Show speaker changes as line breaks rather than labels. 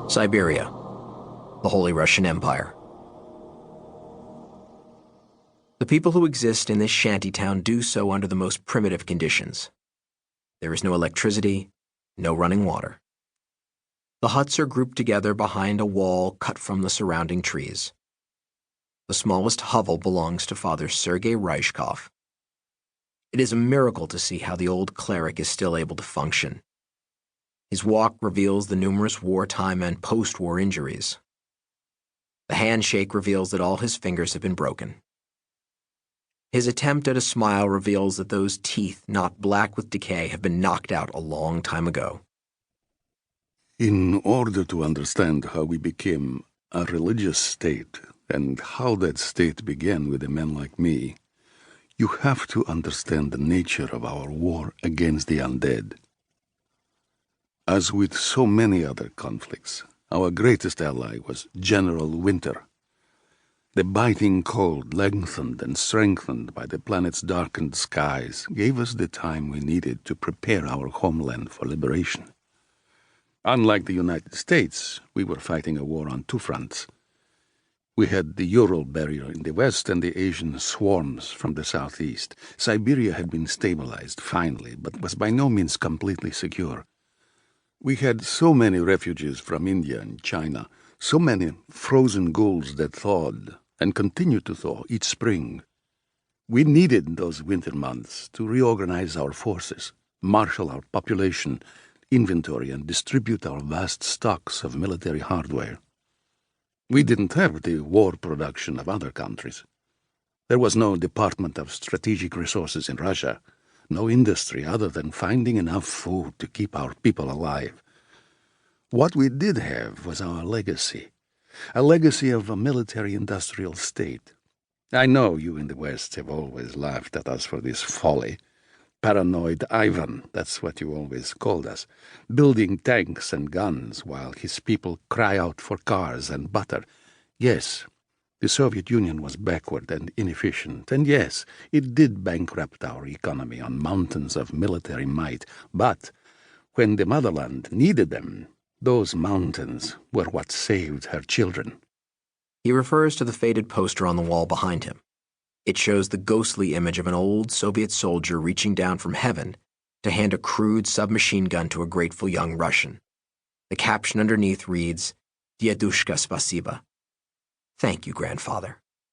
Siberia, the Holy Russian Empire. The people who exist in this shantytown do so under the most primitive conditions. There is no electricity, no running water. The huts are grouped together behind a wall cut from the surrounding trees. The smallest hovel belongs to Father Sergei Ryshkov. It is a miracle to see how the old cleric is still able to function. His walk reveals the numerous wartime and post-war injuries. The handshake reveals that all his fingers have been broken. His attempt at a smile reveals that those teeth, not black with decay, have been knocked out a long time ago.
In order to understand how we became a religious state and how that state began with a man like me, you have to understand the nature of our war against the undead. As with so many other conflicts, our greatest ally was General Winter. The biting cold, lengthened and strengthened by the planet's darkened skies, gave us the time we needed to prepare our homeland for liberation. Unlike the United States, we were fighting a war on two fronts. We had the Ural barrier in the west and the Asian swarms from the southeast. Siberia had been stabilized, finally, but was by no means completely secure. We had so many refugees from India and China, so many frozen ghouls that thawed and continued to thaw each spring. We needed those winter months to reorganize our forces, marshal our population, inventory, and distribute our vast stocks of military hardware. We didn't have the war production of other countries. There was no Department of Strategic Resources in Russia, no industry other than finding enough food to keep our people alive. What we did have was our legacy, a legacy of a military-industrial state. I know you in the West have always laughed at us for this folly. Paranoid Ivan, that's what you always called us, building tanks and guns while his people cry out for cars and butter. Yes, the Soviet Union was backward and inefficient, and yes, it did bankrupt our economy on mountains of military might, but when the motherland needed them, those mountains were what saved her children.
He refers to the faded poster on the wall behind him. It shows the ghostly image of an old Soviet soldier reaching down from heaven to hand a crude submachine gun to a grateful young Russian. The caption underneath reads, "Diedushka spasiba." Thank you, grandfather.